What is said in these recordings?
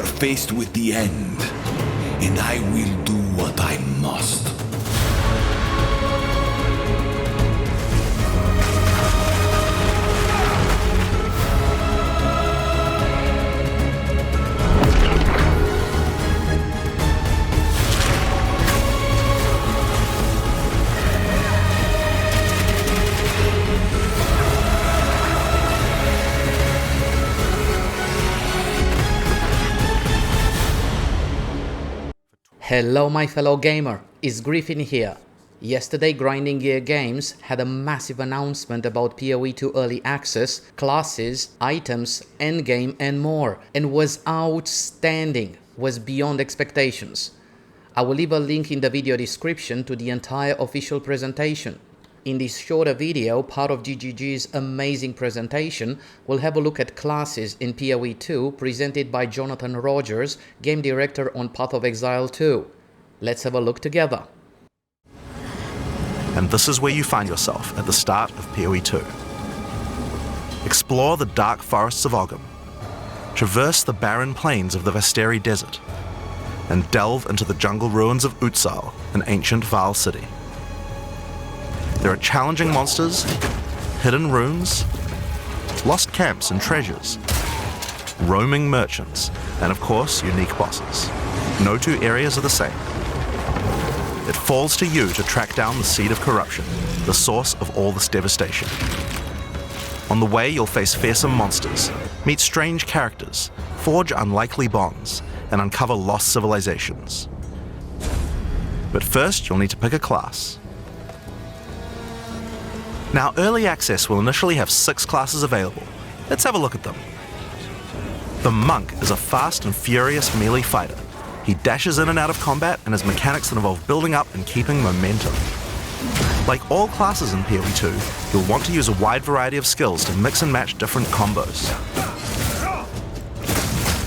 are faced with the end, and I will do what I must. Hello my fellow gamer, it's Griffin here. Yesterday Grinding Gear Games had a massive announcement about POE 2 Early Access, classes, items, endgame and more, and was outstanding, was beyond expectations. I will leave a link in the video description to the entire official presentation. In this shorter video, part of GGG's amazing presentation, we'll have a look at classes in POE 2 presented by Jonathan Rogers, Game Director on Path of Exile 2. Let's have a look together. And this is where you find yourself at the start of POE 2. Explore the dark forests of Ogham, traverse the barren plains of the Vasteri Desert, and delve into the jungle ruins of Exile, an ancient Vaal city. There are challenging monsters, hidden runes, lost camps and treasures, roaming merchants, and of course, unique bosses. No two areas are the same. It falls to you to track down the seed of corruption, the source of all this devastation. On the way, you'll face fearsome monsters, meet strange characters, forge unlikely bonds, and uncover lost civilizations. But first, you'll need to pick a class. Now, Early Access will initially have 6 classes available. Let's have a look at them. The Monk is a fast and furious melee fighter. He dashes in and out of combat and has mechanics that involve building up and keeping momentum. Like all classes in POE 2, you'll want to use a wide variety of skills to mix and match different combos.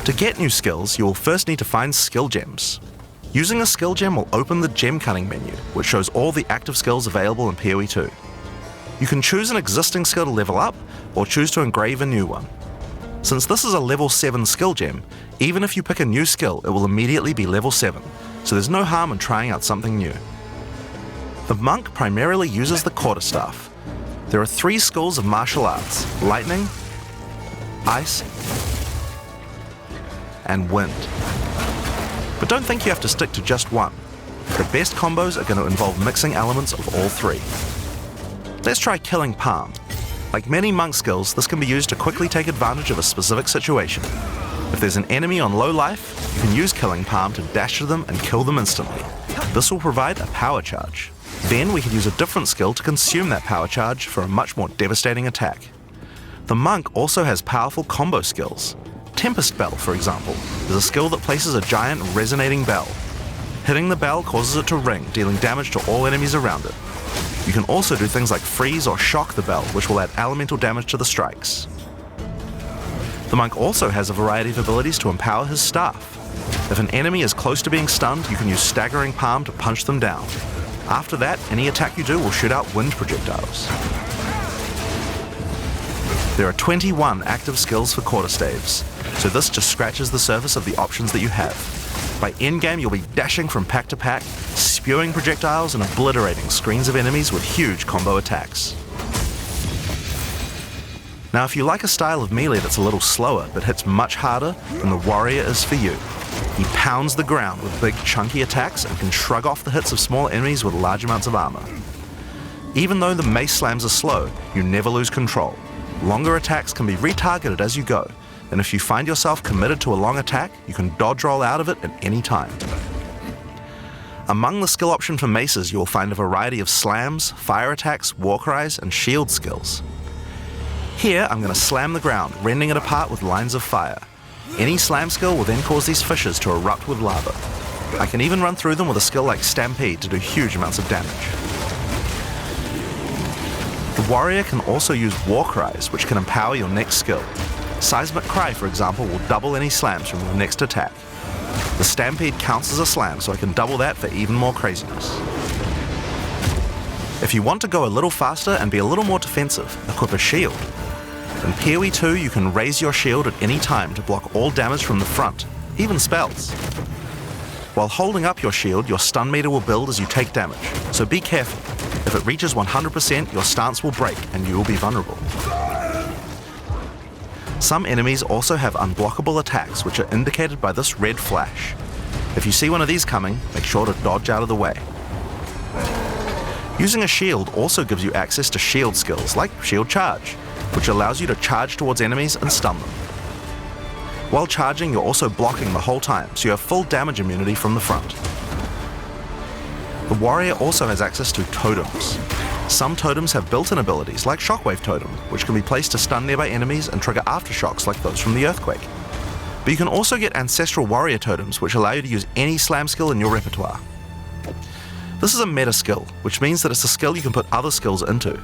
To get new skills, you will first need to find skill gems. Using a skill gem will open the gem cutting menu, which shows all the active skills available in POE 2. You can choose an existing skill to level up, or choose to engrave a new one. Since this is a level 7 skill gem, even if you pick a new skill, it will immediately be level 7, so there's no harm in trying out something new. The Monk primarily uses the quarterstaff. There are 3 schools of martial arts: lightning, ice, and wind. But don't think you have to stick to just one. The best combos are going to involve mixing elements of all 3. Let's try Killing Palm. Like many monk skills, this can be used to quickly take advantage of a specific situation. If there's an enemy on low life, you can use Killing Palm to dash to them and kill them instantly. This will provide a power charge. Then we can use a different skill to consume that power charge for a much more devastating attack. The Monk also has powerful combo skills. Tempest Bell, for example, is a skill that places a giant resonating bell. Hitting the bell causes it to ring, dealing damage to all enemies around it. You can also do things like freeze or shock the bell, which will add elemental damage to the strikes. The Monk also has a variety of abilities to empower his staff. If an enemy is close to being stunned, you can use Staggering Palm to punch them down. After that, any attack you do will shoot out wind projectiles. There are 21 active skills for quarterstaves, so this just scratches the surface of the options that you have. By endgame, you'll be dashing from pack to pack, spewing projectiles and obliterating screens of enemies with huge combo attacks. Now, if you like a style of melee that's a little slower but hits much harder, then the Warrior is for you. He pounds the ground with big chunky attacks and can shrug off the hits of small enemies with large amounts of armor. Even though the mace slams are slow, you never lose control. Longer attacks can be retargeted as you go, and if you find yourself committed to a long attack, you can dodge roll out of it at any time. Among the skill option for maces, you will find a variety of slams, fire attacks, war cries, and shield skills. Here, I'm going to slam the ground, rending it apart with lines of fire. Any slam skill will then cause these fissures to erupt with lava. I can even run through them with a skill like Stampede to do huge amounts of damage. The Warrior can also use war cries, which can empower your next skill. Seismic Cry, for example, will double any slams from your next attack. The Stampede counts as a slam, so I can double that for even more craziness. If you want to go a little faster and be a little more defensive, equip a shield. In POE 2, you can raise your shield at any time to block all damage from the front, even spells. While holding up your shield, your stun meter will build as you take damage, so be careful. If it reaches 100%, your stance will break and you will be vulnerable. Some enemies also have unblockable attacks, which are indicated by this red flash. If you see one of these coming, make sure to dodge out of the way. Using a shield also gives you access to shield skills, like Shield Charge, which allows you to charge towards enemies and stun them. While charging, you're also blocking the whole time, so you have full damage immunity from the front. The warrior also has access to totems. Some totems have built-in abilities, like Shockwave Totem, which can be placed to stun nearby enemies and trigger aftershocks like those from the earthquake. But you can also get Ancestral Warrior Totems, which allow you to use any slam skill in your repertoire. This is a meta skill, which means that it's a skill you can put other skills into.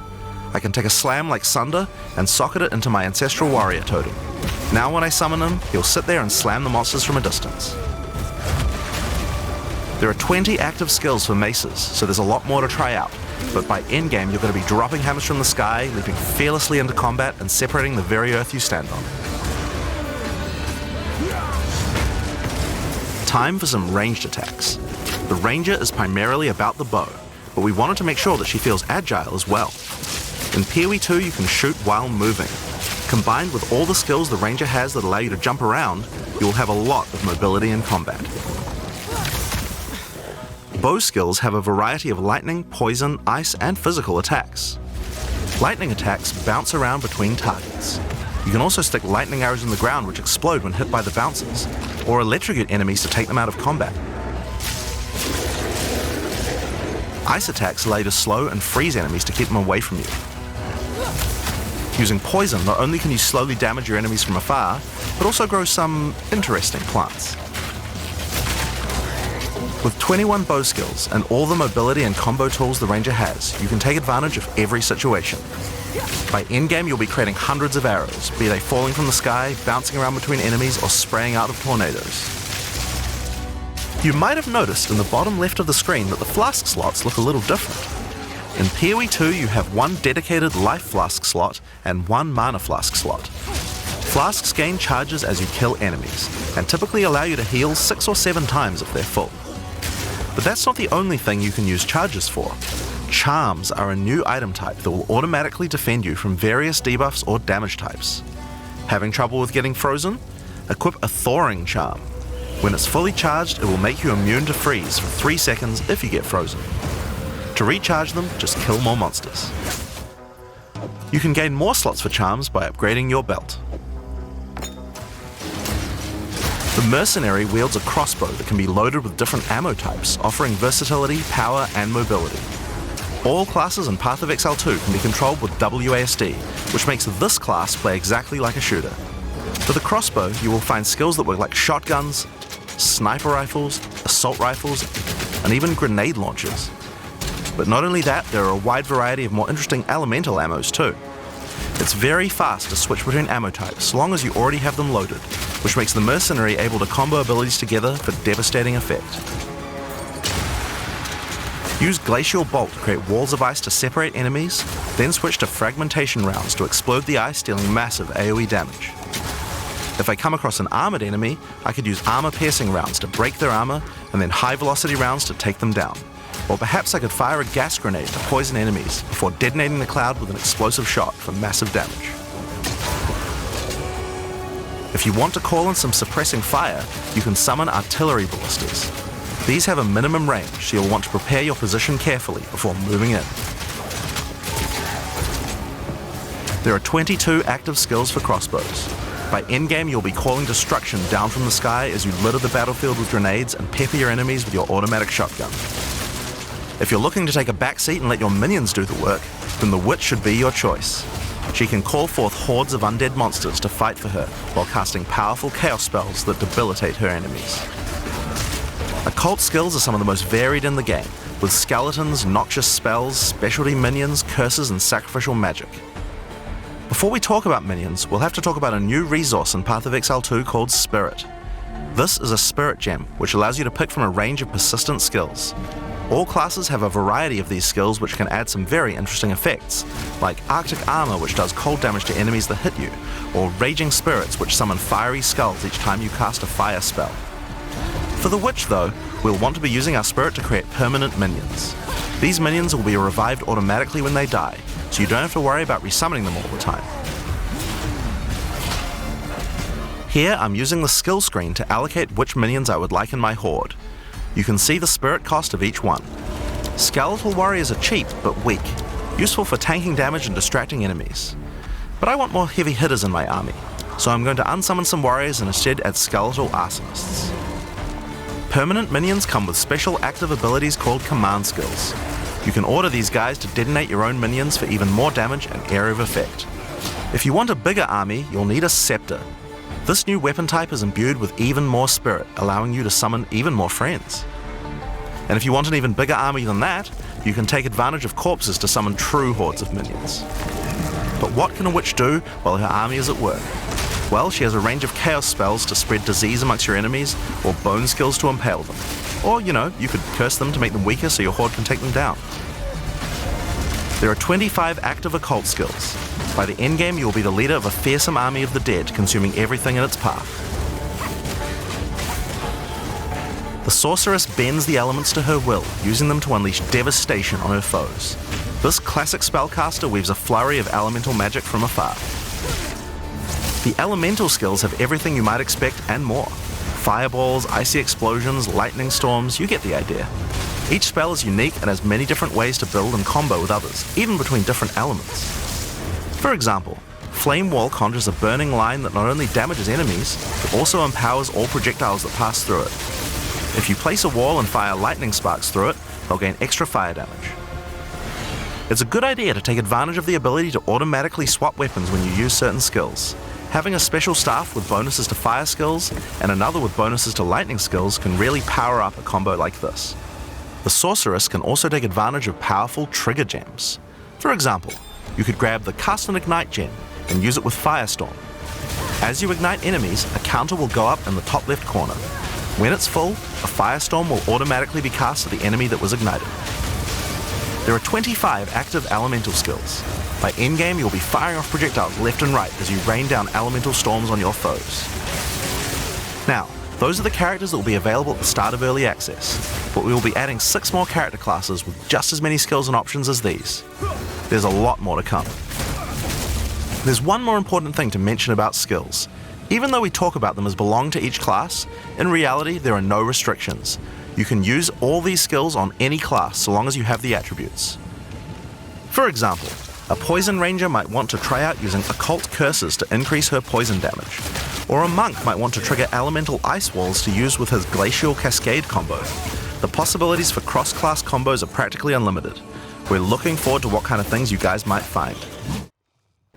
I can take a slam like Sunder and socket it into my Ancestral Warrior Totem. Now when I summon him, he'll sit there and slam the monsters from a distance. There are 20 active skills for maces, so there's a lot more to try out, but by endgame you're going to be dropping hammers from the sky, leaping fearlessly into combat and separating the very earth you stand on. Time for some ranged attacks. The ranger is primarily about the bow, but we wanted to make sure that she feels agile as well. In POE 2 you can shoot while moving. Combined with all the skills the ranger has that allow you to jump around, you will have a lot of mobility in combat. Bow skills have a variety of lightning, poison, ice, and physical attacks. Lightning attacks bounce around between targets. You can also stick lightning arrows in the ground which explode when hit by the bouncers, or electrocute enemies to take them out of combat. Ice attacks allow you to slow and freeze enemies to keep them away from you. Using poison, not only can you slowly damage your enemies from afar, but also grow some interesting plants. With 21 bow skills and all the mobility and combo tools the ranger has, you can take advantage of every situation. By endgame you'll be creating hundreds of arrows, be they falling from the sky, bouncing around between enemies, or spraying out of tornadoes. You might have noticed in the bottom left of the screen that the flask slots look a little different. In POE 2 you have one dedicated life flask slot and one mana flask slot. Flasks gain charges as you kill enemies, and typically allow you to heal 6 or 7 times if they're full. But that's not the only thing you can use charges for. Charms are a new item type that will automatically defend you from various debuffs or damage types. Having trouble with getting frozen? Equip a Thawing Charm. When it's fully charged, it will make you immune to freeze for 3 seconds if you get frozen. To recharge them, just kill more monsters. You can gain more slots for charms by upgrading your belt. The Mercenary wields a crossbow that can be loaded with different ammo types, offering versatility, power, and mobility. All classes in Path of Exile 2 can be controlled with WASD, which makes this class play exactly like a shooter. For the crossbow, you will find skills that work like shotguns, sniper rifles, assault rifles, and even grenade launchers. But not only that, there are a wide variety of more interesting elemental ammos too. It's very fast to switch between ammo types, so long as you already have them loaded, which makes the Mercenary able to combo abilities together for devastating effect. Use Glacial Bolt to create walls of ice to separate enemies, then switch to Fragmentation rounds to explode the ice, dealing massive AoE damage. If I come across an armored enemy, I could use armor-piercing rounds to break their armor, and then high-velocity rounds to take them down. Or perhaps I could fire a gas grenade to poison enemies before detonating the cloud with an explosive shot for massive damage. If you want to call in some suppressing fire, you can summon artillery ballistas. These have a minimum range, so you'll want to prepare your position carefully before moving in. There are 22 active skills for crossbows. By endgame, you'll be calling destruction down from the sky as you litter the battlefield with grenades and pepper your enemies with your automatic shotgun. If you're looking to take a backseat and let your minions do the work, then the Witch should be your choice. She can call forth hordes of undead monsters to fight for her while casting powerful chaos spells that debilitate her enemies. Occult skills are some of the most varied in the game, with skeletons, noxious spells, specialty minions, curses, and sacrificial magic. Before we talk about minions, we'll have to talk about a new resource in Path of Exile 2 called Spirit. This is a spirit gem, which allows you to pick from a range of persistent skills. All classes have a variety of these skills which can add some very interesting effects, like Arctic Armor which does cold damage to enemies that hit you, or Raging Spirits which summon fiery skulls each time you cast a fire spell. For the Witch though, we'll want to be using our spirit to create permanent minions. These minions will be revived automatically when they die, so you don't have to worry about resummoning them all the time. Here I'm using the skill screen to allocate which minions I would like in my horde. You can see the spirit cost of each one. Skeletal warriors are cheap but weak, useful for tanking damage and distracting enemies. But I want more heavy hitters in my army, so I'm going to unsummon some warriors and instead add skeletal arsonists. Permanent minions come with special active abilities called command skills. You can order these guys to detonate your own minions for even more damage and area of effect. If you want a bigger army, you'll need a scepter. This new weapon type is imbued with even more spirit, allowing you to summon even more friends. And if you want an even bigger army than that, you can take advantage of corpses to summon true hordes of minions. But what can a witch do while her army is at work? Well, she has a range of chaos spells to spread disease amongst your enemies, or bone skills to impale them. Or, you could curse them to make them weaker so your horde can take them down. There are 25 active occult skills. By the endgame, you will be the leader of a fearsome army of the dead, consuming everything in its path. The sorceress bends the elements to her will, using them to unleash devastation on her foes. This classic spellcaster weaves a flurry of elemental magic from afar. The elemental skills have everything you might expect and more. Fireballs, icy explosions, lightning storms, you get the idea. Each spell is unique and has many different ways to build and combo with others, even between different elements. For example, Flame Wall conjures a burning line that not only damages enemies, but also empowers all projectiles that pass through it. If you place a wall and fire lightning sparks through it, they'll gain extra fire damage. It's a good idea to take advantage of the ability to automatically swap weapons when you use certain skills. Having a special staff with bonuses to fire skills and another with bonuses to lightning skills can really power up a combo like this. The sorceress can also take advantage of powerful trigger gems. For example, you could grab the Cast and Ignite gem and use it with Firestorm. As you ignite enemies, a counter will go up in the top left corner. When it's full, a Firestorm will automatically be cast at the enemy that was ignited. There are 25 active elemental skills. By endgame, you'll be firing off projectiles left and right as you rain down elemental storms on your foes. Now, those are the characters that will be available at the start of Early Access, but we will be adding 6 more character classes with just as many skills and options as these. There's a lot more to come. There's one more important thing to mention about skills. Even though we talk about them as belong to each class, in reality there are no restrictions. You can use all these skills on any class so long as you have the attributes. For example, a Poison Ranger might want to try out using occult curses to increase her poison damage, or a monk might want to trigger elemental ice walls to use with his Glacial Cascade combo. The possibilities for cross-class combos are practically unlimited. We're looking forward to what kind of things you guys might find.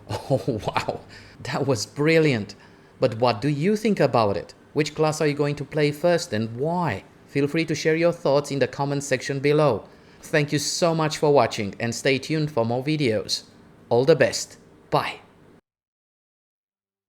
Oh wow, that was brilliant. But what do you think about it? Which class are you going to play first and why? Feel free to share your thoughts in the comment section below. Thank you so much for watching and stay tuned for more videos. All the best. Bye.